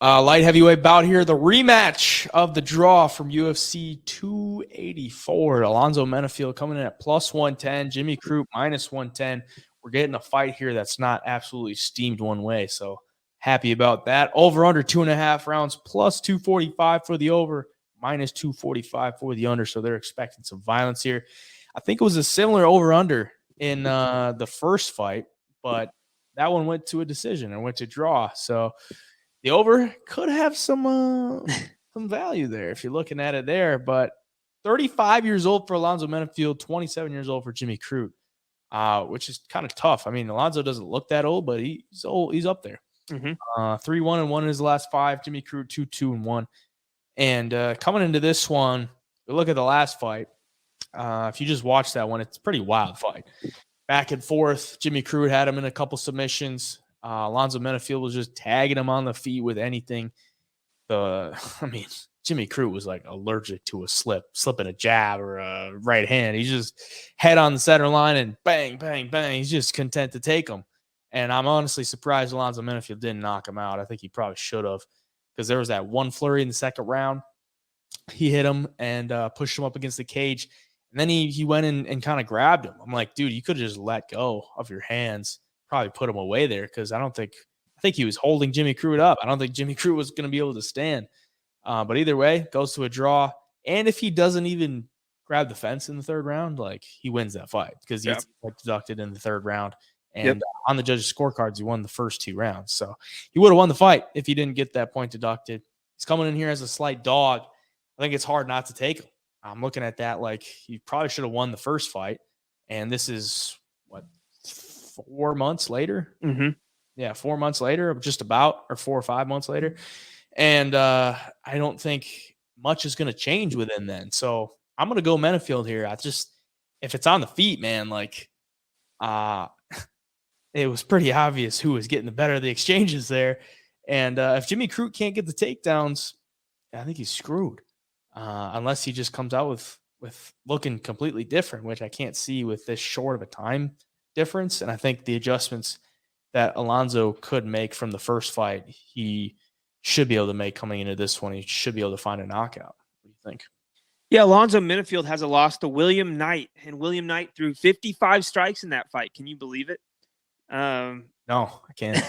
Light heavyweight bout here. The rematch of the draw from UFC 284. Alonzo Menifield coming in at plus 110. Jimmy Crute minus 110. We're getting a fight here that's not absolutely steamed one way. So happy about that. Over under 2.5 rounds, plus 245 for the over, minus 245 for the under. So they're expecting some violence here. I think it was a similar over under in the first fight, but that one went to a decision and went to draw. So the over could have some value there if you're looking at it there. But 35 years old for Alonzo Menifield, 27 years old for Jimmy Crute, which is kind of tough. I mean, Alonzo doesn't look that old, but he's old. He's up there. 3-1-1 in his last 5. Jimmy Crute 2-2-1. And coming into this one, look at the last fight. If you just watch that one, it's a pretty wild fight. Back and forth. Jimmy Crute had him in a couple submissions. Alonzo Menifield was just tagging him on the feet with anything. Jimmy Crute was like allergic to a slipping a jab or a right hand. He's just head on the center line and bang, bang, bang. He's just content to take him. And I'm honestly surprised Alonzo Menifield didn't knock him out. I think he probably should have, because there was that one flurry in the second round. He hit him and pushed him up against the cage. And then he went in and kind of grabbed him. I'm like, dude, you could have just let go of your hands. Probably put him away there, because I think he was holding Jimmy Crute up. I don't think Jimmy Crute was going to be able to stand. But either way, goes to a draw. And if he doesn't even grab the fence in the third round, like, he wins that fight, because he gets deducted in the third round. And on the judges' scorecards, he won the first 2 rounds. So he would have won the fight if he didn't get that point deducted. He's coming in here as a slight dog. I think it's hard not to take him. I'm looking at that like he probably should have won the first fight. And this is, 4 months later? Yeah, 4 months later, just about, or 4 or 5 months later. And I don't think much is going to change within then. So I'm going to go Menifield here. If it's on the feet, man, like, it was pretty obvious who was getting the better of the exchanges there. And if Jimmy Crute can't get the takedowns, I think he's screwed. Unless he just comes out with looking completely different, which I can't see with this short of a time difference. And I think the adjustments that Alonzo could make from the first fight, he should be able to make coming into this one. He should be able to find a knockout. What do you think? Yeah, Alonzo Menifield has a loss to William Knight, and William Knight threw 55 strikes in that fight. Can you believe it? No, I can't.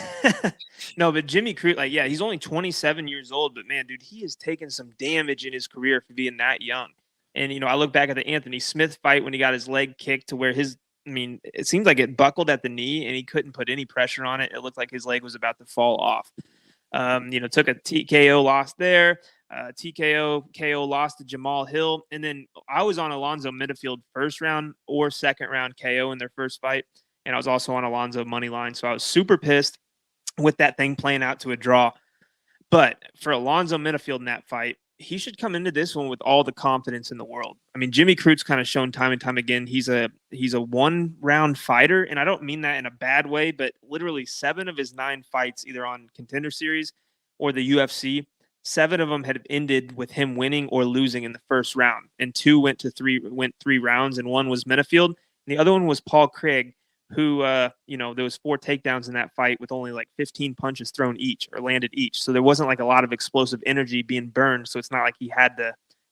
No, but Jimmy Crute, he's only 27 years old, but man, dude, he has taken some damage in his career for being that young. And, I look back at the Anthony Smith fight when he got his leg kicked to where it seems like it buckled at the knee and he couldn't put any pressure on it. It looked like his leg was about to fall off. Took a TKO loss there. KO lost to Jamal Hill. And then I was on Alonzo Menifield first round or second round KO in their first fight. And I was also on Alonzo money line. So I was super pissed with that thing playing out to a draw. But for Alonzo Menifield in that fight, he should come into this one with all the confidence in the world. I mean, Jimmy Crute's kind of shown time and time again he's a 1-round fighter, and I don't mean that in a bad way, but literally 7 of his 9 fights, either on Contender Series or the UFC, 7 of them had ended with him winning or losing in the first round, and 2 went 3 rounds, and 1 was Menifield, and the other one was Paul Craig, who there was 4 takedowns in that fight with only 15 punches thrown each or landed each. So there wasn't a lot of explosive energy being burned. So it's not like he had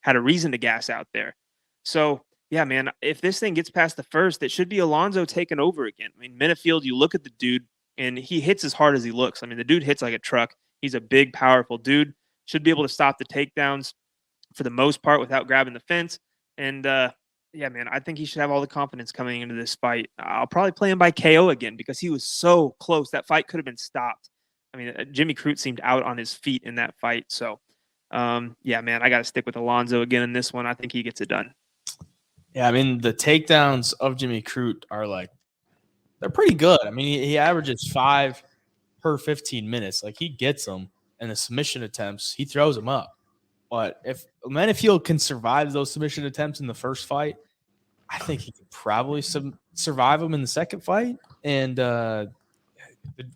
a reason to gas out there. So yeah, man, if this thing gets past the first, it should be Alonzo taking over again. I mean, Menifield, you look at the dude and he hits as hard as he looks. I mean, the dude hits like a truck. He's a big, powerful dude. Should be able to stop the takedowns for the most part without grabbing the fence. And, yeah, man, I think he should have all the confidence coming into this fight. I'll probably play him by KO again because he was so close. That fight could have been stopped. I mean, Jimmy Crute seemed out on his feet in that fight. So, yeah, man, I got to stick with Alonzo again in this one. I think he gets it done. Yeah, I mean, the takedowns of Jimmy Crute are they're pretty good. I mean, he averages 5 per 15 minutes. He gets them, and the submission attempts, he throws them up. But if Menifield can survive those submission attempts in the first fight, I think he could probably survive them in the second fight. And the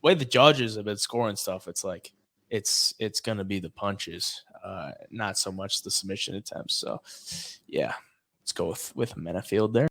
way the judges have been scoring stuff, it's it's going to be the punches, not so much the submission attempts. So, yeah, let's go with Menifield there.